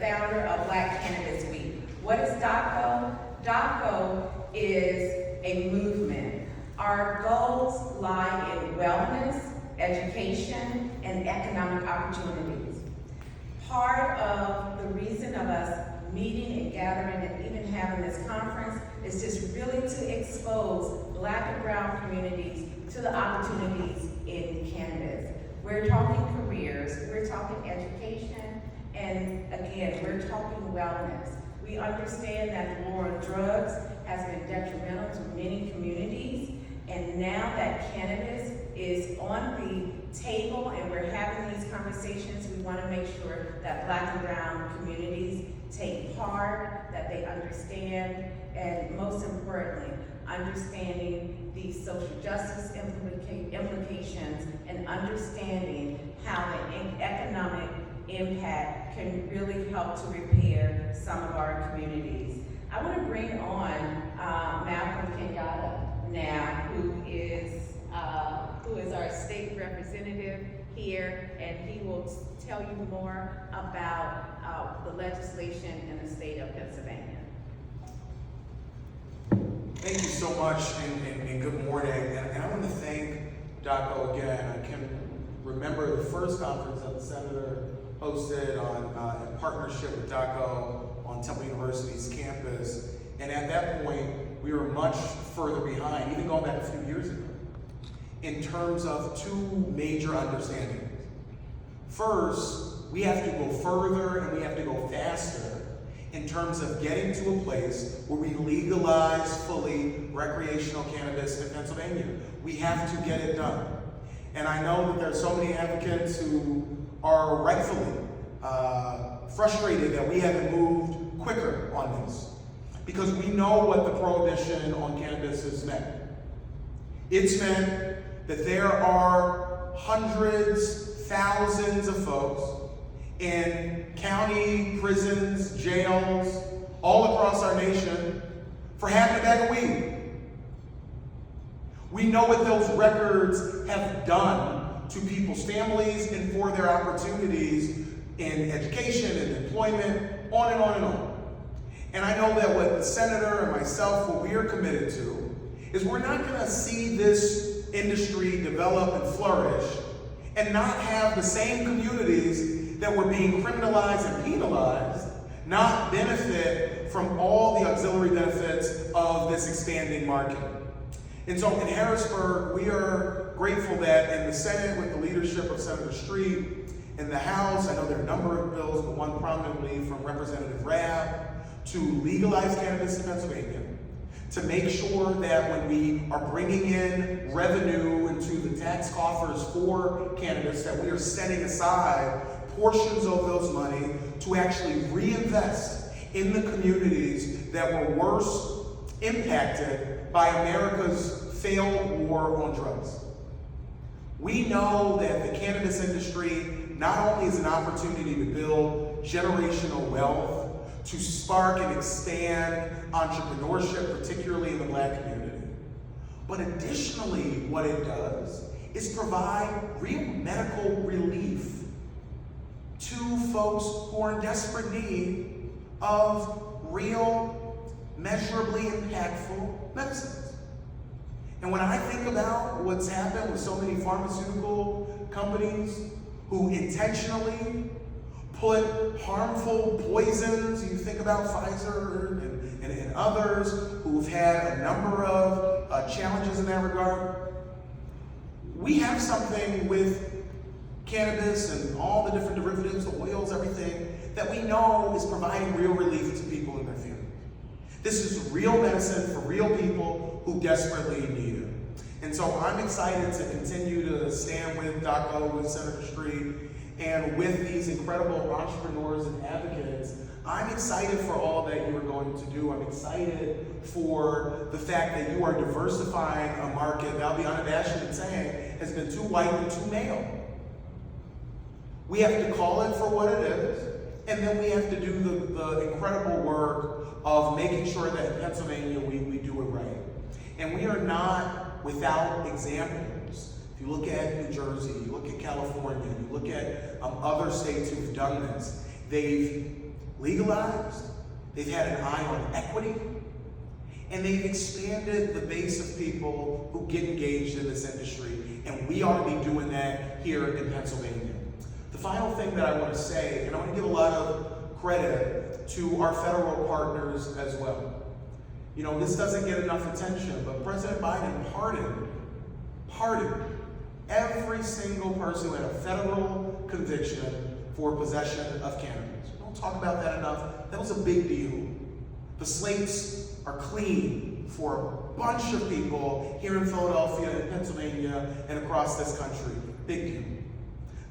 founder of Black Cannabis Week. What is DACO? DACO is a movement. Our goals lie in wellness, education, and economic opportunities. Part of the reason of us meeting and gathering and even having this conference is just really to expose Black and brown communities to the opportunities in cannabis. We're talking careers, we're talking education, and again, we're talking wellness. We understand that the war on drugs has been detrimental to many communities, and now that cannabis is on the table and we're having these conversations, we want to make sure that Black and brown communities take part, that they understand, and most importantly, understanding the social justice implications and understanding how the economic impact can really help to repair some of our communities. I want to bring on Malcolm Kenyatta now, who is our state representative here, and he will tell you more about the legislation in the state of Pennsylvania. Thank you so much, and good morning. And I want to thank DACO again. I can remember the first conference that the Senator hosted in partnership with DACO on Temple University's campus. And at that point, we were much further behind, even going back a few years ago, in terms of two major understandings. First, we have to go further and we have to go faster in terms of getting to a place where we legalize fully recreational cannabis in Pennsylvania. We have to get it done. And I know that there are so many advocates who are rightfully frustrated that we haven't moved quicker on this, because we know what the prohibition on cannabis has meant. It's meant that there are hundreds, thousands of folks in county prisons, jails, all across our nation for having a bag of weed. We know what those records have done to people's families and for their opportunities in education and employment, on and on and on. And I know that what the Senator and myself, what we are committed to, is we're not going to see this industry develop and flourish and not have the same communities that were being criminalized and penalized not benefit from all the auxiliary benefits of this expanding market. And so in Harrisburg, we are grateful that in the Senate, with the leadership of Senator Street, in the House, I know there are a number of bills, but one prominently from Representative Rabb, to legalize cannabis in Pennsylvania, to make sure that when we are bringing in revenue into the tax coffers for cannabis, that we are setting aside portions of those money to actually reinvest in the communities that were worse impacted by America's failed war on drugs. We know that the cannabis industry not only is an opportunity to build generational wealth, to spark and expand entrepreneurship, particularly in the Black community, but additionally what it does is provide real medical relief to folks who are in desperate need of real, measurably impactful medicines. And when I think about what's happened with so many pharmaceutical companies who intentionally put harmful poisons, you think about Pfizer and others who've had a number of challenges in that regard. We have something with cannabis and all the different derivatives, the oils, everything, that we know is providing real relief to people in their families. This is real medicine for real people who desperately need it. And so I'm excited to continue to stand with DACO, with Senator Street, and with these incredible entrepreneurs and advocates. I'm excited for all that you are going to do. I'm excited for the fact that you are diversifying a market that I'll be unabashed in saying has been too white and too male. We have to call it for what it is, and then we have to do the incredible work of making sure that in Pennsylvania we do it right. And we are not without examples. If you look at New Jersey, you look at California, you look at other states who've done this, they've legalized, they've had an eye on equity, and they've expanded the base of people who get engaged in this industry, and we ought to be doing that here in Pennsylvania. The final thing that I want to say, and I want to give a lot of credit to our federal partners as well. You know, this doesn't get enough attention, but President Biden pardoned every single person who had a federal conviction for possession of cannabis. We don't talk about that enough. That was a big deal. The slates are clean for a bunch of people here in Philadelphia and Pennsylvania and across this country. Big deal.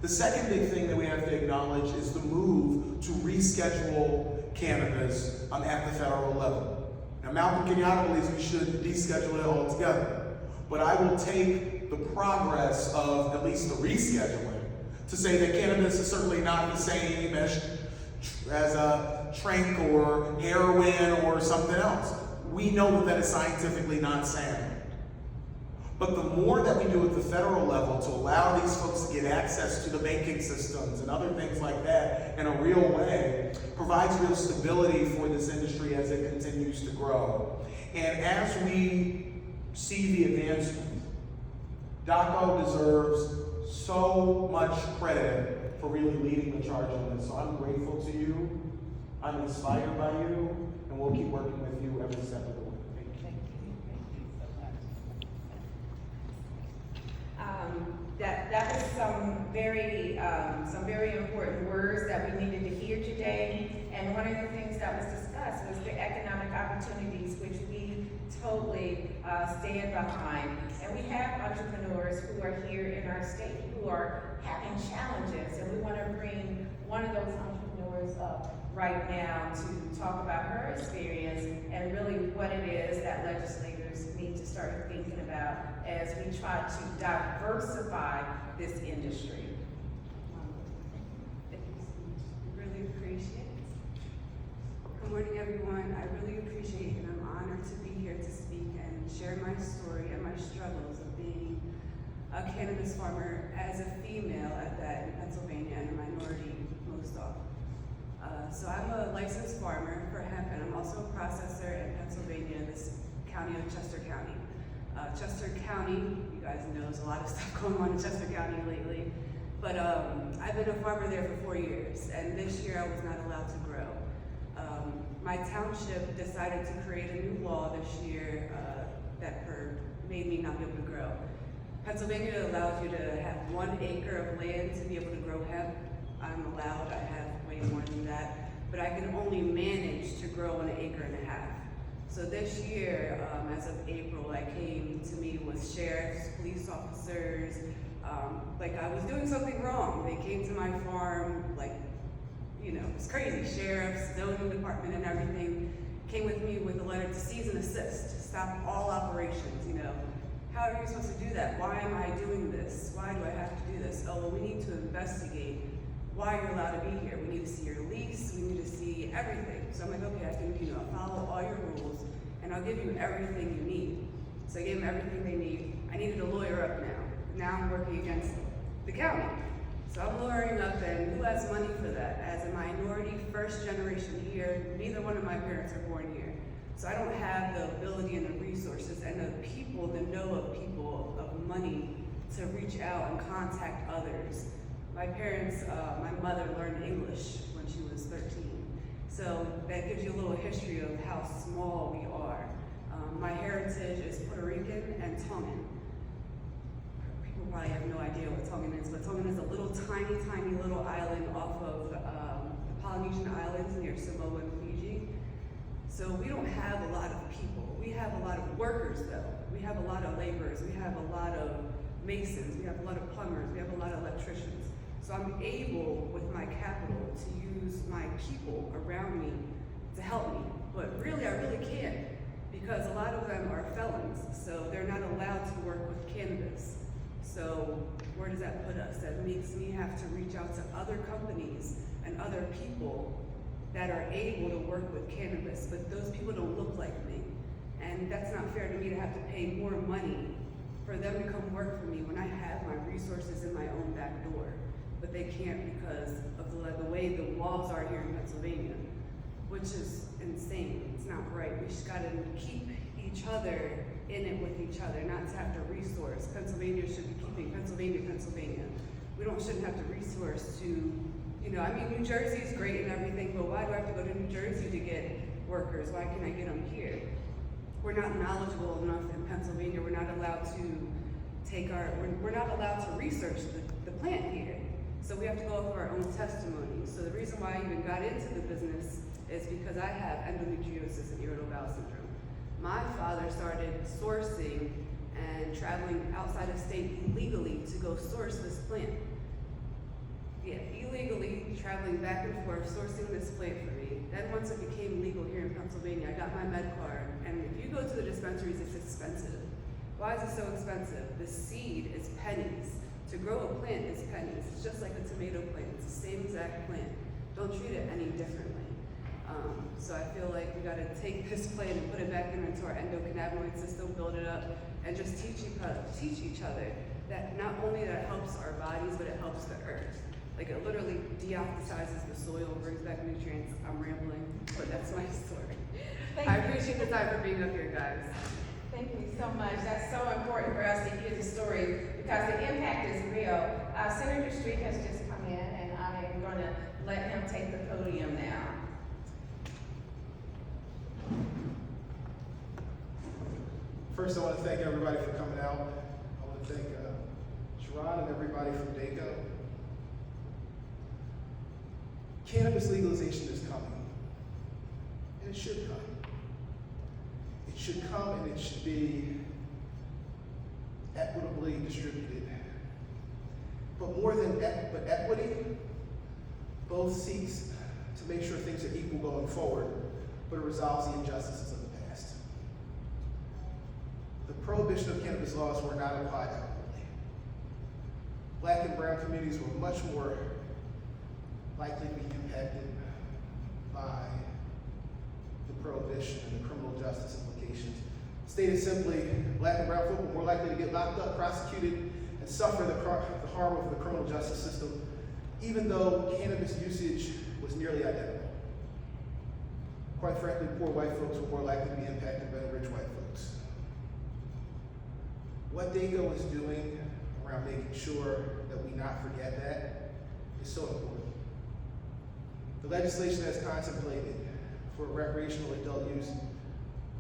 The second big thing that we have to acknowledge is the move to reschedule cannabis at the federal level. Now, Malcolm Kenyatta believes we should deschedule it altogether, but I will take the progress of at least the rescheduling to say that cannabis is certainly not the same as a trank or heroin or something else. We know that is scientifically not sound. But the more that we do at the federal level to allow these folks to get access to the banking systems and other things like that in a real way provides real stability for this industry as it continues to grow. And as we see the advancement, DACO deserves so much credit for really leading the charge on this. So I'm grateful to you, I'm inspired by you, and we'll keep working with you every step of the way. That was some very important words that we needed to hear today. And one of the things that was discussed was the economic opportunities, which we totally stand behind. And we have entrepreneurs who are here in our state who are having challenges, and we want to bring one of those entrepreneurs up right now to talk about her experience and really what it is that legislators need to start thinking about as we try to diversify this industry. Really appreciate it. Good morning, everyone. I really appreciate and I'm honored to be here to speak and share my story and my struggles of being a cannabis farmer as a female at that in Pennsylvania and a minority most often. So I'm a licensed farmer for hemp, and I'm also a processor in Pennsylvania in this county of Chester County. Chester County, you guys know there's a lot of stuff going on in Chester County lately, but I've been a farmer there for 4 years, and this year I was not allowed to grow. My township decided to create a new law this year that made me not be able to grow. Pennsylvania allows you to have 1 acre of land to be able to grow hemp. I'm allowed, I have way more than that, but I can only manage to grow 1.5 acres. So this year, as of April, I came to meet with sheriffs, police officers, like I was doing something wrong. They came to my farm, like, you know, it's crazy. Sheriffs, zoning department and everything came with me with a letter to cease and desist, to stop all operations, you know. How are you supposed to do that? Why am I doing this? Why do I have to do this? Oh, well, we need to investigate why you're allowed to be here. We need to see your lease, we need to see everything. So I'm like, okay, I can, you know, follow all your rules and I'll give you everything you need. So I gave them everything they need. I needed a lawyer up now. Now I'm working against the county. So I'm lawyering up, and who has money for that? As a minority, first generation here, neither one of my parents are born here. So I don't have the ability and the resources and the people, the know of people, of money to reach out and contact others. My parents, my mother learned English when she was 13. So that gives you a little history of how small we are. My heritage is Puerto Rican and Tongan. People probably have no idea what Tongan is, but Tongan is a little tiny, tiny little island off of the Polynesian Islands near Samoa and Fiji. So we don't have a lot of people. We have a lot of workers though. We have a lot of laborers. We have a lot of masons. We have a lot of plumbers. We have a lot of electricians. So I'm able, with my capital, to use my people around me to help me. But really, I really can't, because a lot of them are felons, so they're not allowed to work with cannabis. So where does that put us? That makes me have to reach out to other companies and other people that are able to work with cannabis, but those people don't look like me. And that's not fair to me to have to pay more money for them to come work for me when I have my resources in my own back door. But they can't because of the way the laws are here in Pennsylvania. which is insane. It's not right. We just gotta keep each other in it with each other, not to have to resource. Pennsylvania should be keeping Pennsylvania. We shouldn't have to resource to, I mean, New Jersey is great and everything, but why do I have to go to New Jersey to get workers? Why can't I get them here? We're not knowledgeable enough in Pennsylvania. We're not allowed to we're not allowed to research the plant here. So we have to go off our own testimony. So the reason why I even got into the business is because I have endometriosis and irritable bowel syndrome. My father started sourcing and traveling outside of state illegally to go source this plant. Yeah, illegally traveling back and forth, sourcing this plant for me. Then once it became legal here in Pennsylvania, I got my med card. And if you go to the dispensaries, it's expensive. Why is it so expensive? The seed is pennies. To grow a plant is pennies. It's just like a tomato plant. It's the same exact plant. Don't treat it any differently. So I feel like we gotta take this plant and put it back into our endocannabinoid system, build it up, and just teach each other that not only that it helps our bodies, but it helps the earth. Like it literally deoxidizes the soil, brings back nutrients. I'm rambling, but that's my story. I appreciate the time for being up here, guys. Thank you so much. That's so important for us to hear the story because the impact is real. Senator Street has just come in, and I am going to let him take the podium now. First, I want to thank everybody for coming out. I want to thank Sharon and everybody from DACO. Cannabis legalization is coming, and it should come. It should come and it should be equitably distributed. But more than equity, both seeks to make sure things are equal going forward, but it resolves the injustices of the past. The prohibition of cannabis laws were not applied equitably. Black and brown communities were much more likely to be impacted by the prohibition and the criminal justice implications. Stated simply, black and brown folk were more likely to get locked up, prosecuted, and suffer the harm of the criminal justice system, even though cannabis usage was nearly identical. Quite frankly, poor white folks were more likely to be impacted than rich white folks. What DACO is doing around making sure that we not forget that is so important. The legislation that's contemplated for recreational adult use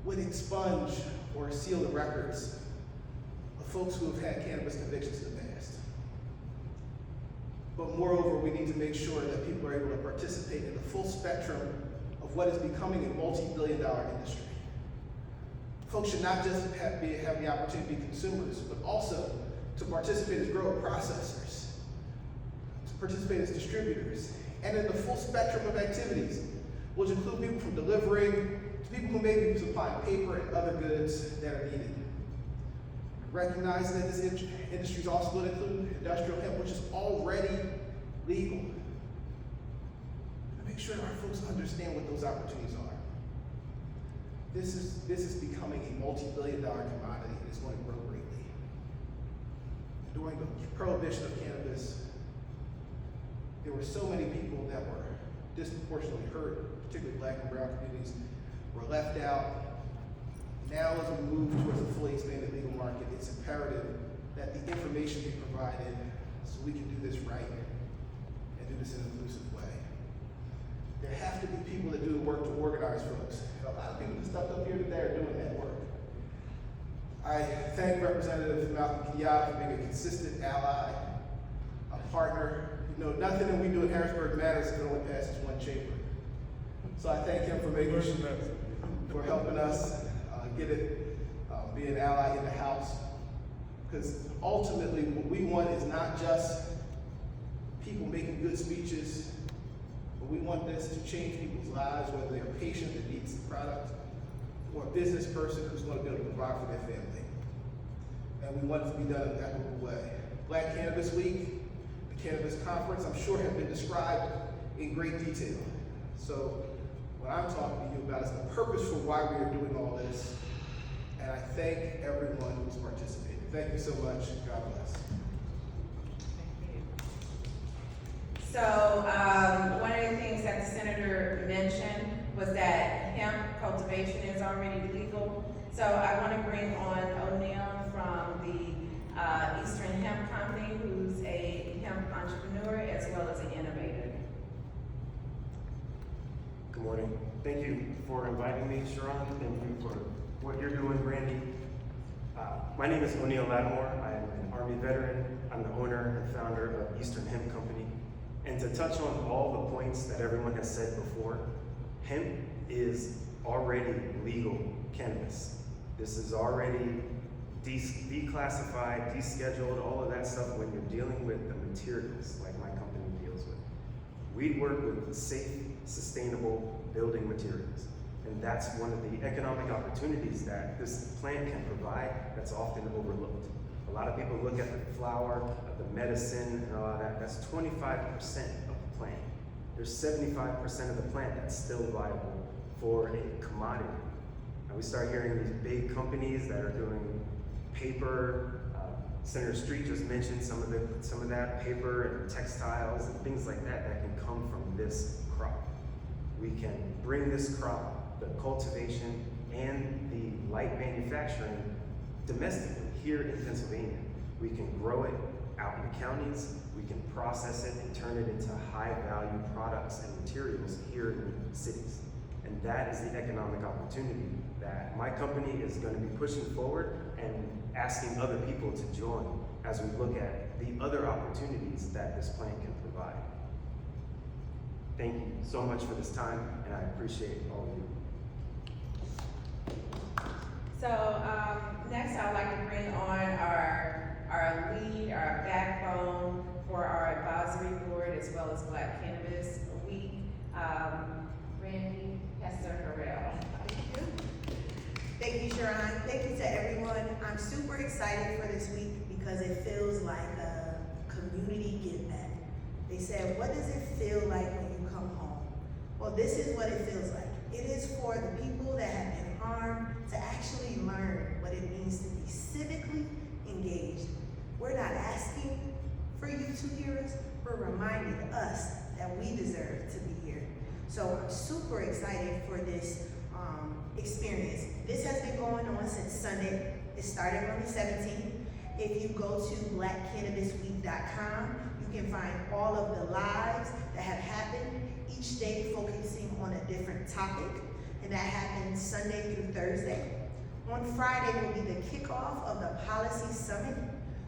would expunge or seal the records of folks who have had cannabis convictions in the past. But moreover, we need to make sure that people are able to participate in the full spectrum of what is becoming a multi-billion-dollar industry. Folks should not just have the opportunity to be consumers, but also to participate as grower processors, to participate as distributors, and in the full spectrum of activities, which include people from delivering to people who may be supplying paper and other goods that are needed. Recognizing that this industry is also going to include industrial hemp, which is already legal. To make sure that our folks understand what those opportunities are. This is becoming a multi-billion-dollar commodity and it's going to grow greatly. And during the prohibition of cannabis, there were so many people that were disproportionately hurt, particularly black and brown communities, were left out. Now as we move towards a fully expanded legal market, it's imperative that the information be provided so we can do this right and do this in an inclusive way. There have to be people that do the work to organize folks. A lot of people that stepped up here today are doing that work. I thank Representative Malcolm Kiyab for being a consistent ally, a partner. You know, nothing that we do in Harrisburg matters if it only passes one chamber. So I thank him for helping us get it, be an ally in the House. Because ultimately what we want is not just people making good speeches, but we want this to change people's lives, whether they're a patient that needs the product or a business person who's going to be able to provide for their family. And we want it to be done in an equitable way. Black Cannabis Week, the Cannabis Conference, I'm sure have been described in great detail. So what I'm talking to you about is the purpose for why we are doing all this. And I thank everyone who's participated. Thank you so much. God bless. So, one of the things that the senator mentioned was that hemp cultivation is already legal. So I want to bring on Oneal from the Eastern Hemp Company, who's a hemp entrepreneur as well as an innovator. Good morning. Thank you for inviting me, Sharon. Thank you for what you're doing, Brandy. My name is Oneal Latimore. I am an Army veteran. I'm the owner and founder of Eastern Hemp Company. And to touch on all the points that everyone has said before, hemp is already legal cannabis. This is already declassified, descheduled, all of that stuff when you're dealing with the materials like my company deals with. We work with safe, sustainable building materials. And that's one of the economic opportunities that this plant can provide that's often overlooked. A lot of people look at the flower, of the medicine, and all of that. That's 25% of the plant. There's 75% of the plant that's still viable for a commodity. And we start hearing these big companies that are doing paper. Senator Street just mentioned some of that paper and textiles and things like that that can come from this crop. We can bring this crop, the cultivation and the light manufacturing domestically here in Pennsylvania. We can grow it out in the counties, we can process it and turn it into high value products and materials here in the cities. And that is the economic opportunity that my company is going to be pushing forward and asking other people to join as we look at the other opportunities that this plant can provide. Thank you so much for this time, and I appreciate all of you. So next I'd like to bring on our lead, our backbone for our advisory board as well as Black Cannabis Week, Randy Hester-Harrell. Thank you, Sharon. Thank you to everyone. I'm super excited for this week because it feels like a community give back. They said, what does it feel like when you come home? Well, this is what it feels like. It is for the people that have been harmed to actually learn what it means to be civically engaged. We're not asking for you to hear us, we're reminding us that we deserve to be here. So I'm super excited for this experience. This has been going on since Sunday. It started on the 17th. If you go to blackcannabisweek.com, you can find all of the lives that have happened, each day focusing on a different topic, and that happens Sunday through Thursday. On Friday will be the kickoff of the Policy Summit.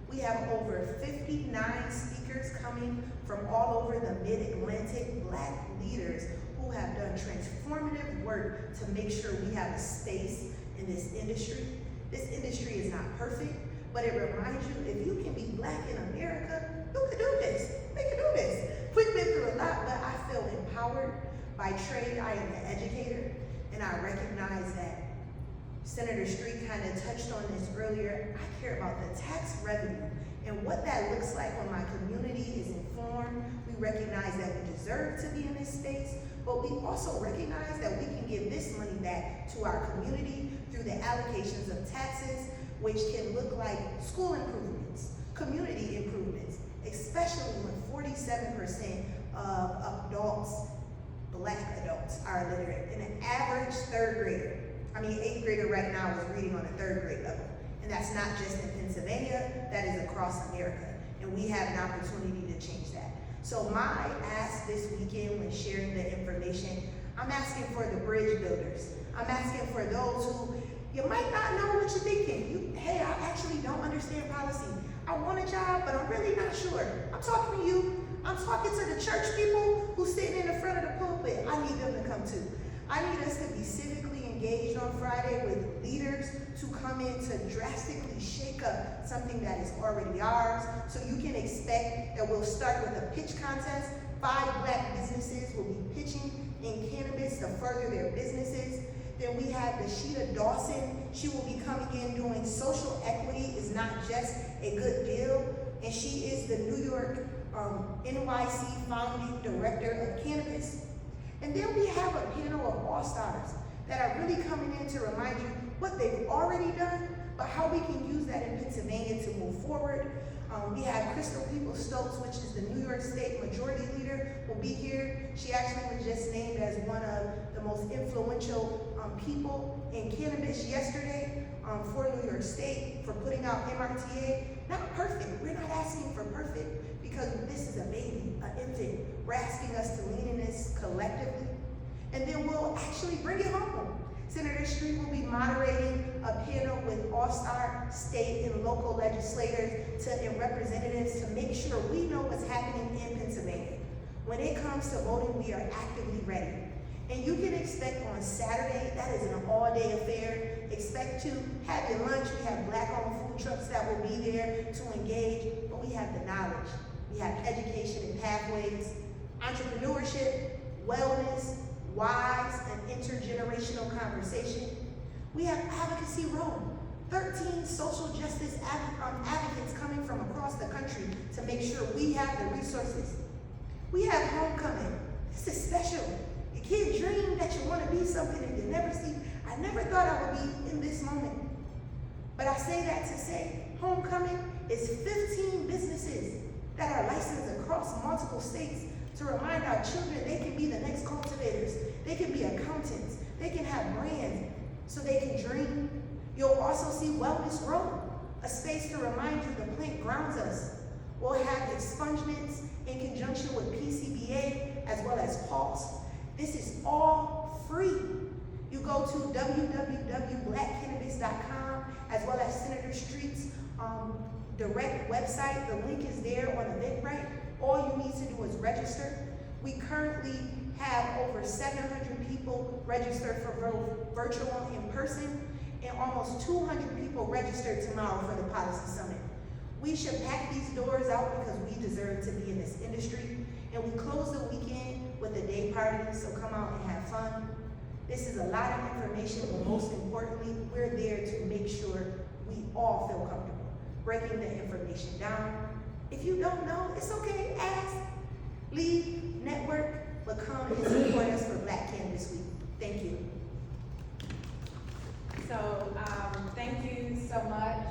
We have over 59 speakers coming from all over the Mid-Atlantic, Black leaders who have done transformative work to make sure we have a space in this industry. This industry is not perfect, but it reminds you, if you can be Black in America, you can do this. We can do this. We've been through a lot, but I feel empowered. By trade, I am an educator, and I recognize that Senator Street kind of touched on this earlier. I care about the tax revenue and what that looks like when my community is informed. We recognize that we deserve to be in this space, but we also recognize that we can give this money back to our community through the allocations of taxes, which can look like school improvements, community improvements, especially when 47% of adults, Black adults, are illiterate. And an average eighth grader right now is reading on a 3rd grade level. And that's not just in Pennsylvania, that is across America. And we have an opportunity to change that. So my ask this weekend when sharing the information, I'm asking for the bridge builders. I'm asking for those who, you might not know what you're thinking. Hey, I actually don't understand policy. I want a job, but I'm really not sure. I'm talking to you. I'm talking to the church people who sitting in the front of the pulpit. I need them to come too. I need us to be civically engaged on Friday with leaders to come in to drastically shake up something that is already ours. So you can expect that we'll start with a pitch contest. 5 Black businesses will be pitching in cannabis to further their businesses. Then we have Rashida Dawson. She will be coming in doing social equity is not just a good deal. And she is the New York NYC founding director of Cannabis. And then we have a panel of all-stars that are really coming in to remind you what they've already done, but how we can use that in Pennsylvania to move forward. We have Crystal Peoples-Stokes, which is the New York State Majority Leader, will be here. She actually was just named as one of the most influential people in cannabis yesterday for New York State for putting out MRTA. Not perfect, we're not asking for perfect because this is a baby, an infant. We're asking us to lean in this collectively, and then we'll actually bring it home. Senator Street will be moderating a panel with all-star state and local legislators and representatives to make sure we know what's happening in Pennsylvania. When it comes to voting, we are actively ready. And you can expect on Saturday, that is an all-day affair. Expect to have your lunch. We have Black-owned food trucks that will be there to engage, but we have the knowledge. We have education and pathways, entrepreneurship, wellness, wise and intergenerational conversation. We have Advocacy Room, 13 social justice advocates coming from across the country to make sure we have the resources. We have Homecoming. This is special. Your kid dreamed that you want to be something and you never see. I never thought I would be in this moment. But I say that to say, Homecoming is 15 businesses that are licensed across multiple states to remind our children they can be the next cultivators, they can be accountants, they can have brands so they can dream. You'll also see Wellness Row, a space to remind you the plant grounds us. We'll have expungements in conjunction with PCBA as well as Pulse. This is all free. You go to www.blackcannabis.com as well as Senator Street's direct website. The link is there on Eventbrite. All you need to do is register. We currently have over 700 people registered for both virtual and in person, and almost 200 people registered tomorrow for the Policy Summit. We should pack these doors out because we deserve to be in this industry, and we close the weekend with a day party, so come out and have fun. This is a lot of information, but most importantly, we're there to make sure we all feel comfortable breaking the information down. If you don't know, it's okay, ask, leave, network, but come and support us for Black Cannabis Week. Thank you. So, thank you so much,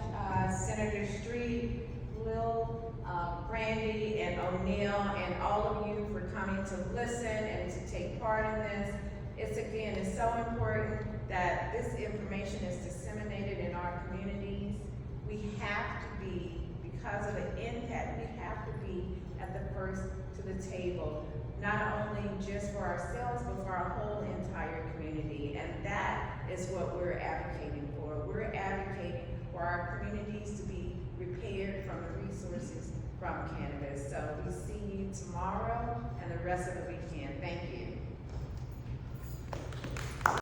Senator Street, Lil, Brandy, and Oneal, and all of you for coming to listen and to take part in this. It's so important that this information is disseminated in our communities. We have to be, because of the impact, we have to be at the first to the table, not only just for ourselves, but for our whole entire community. And that is what we're advocating for. We're advocating for our communities to be repaired from the resources from cannabis. So we see you tomorrow and the rest of the weekend. Thank you.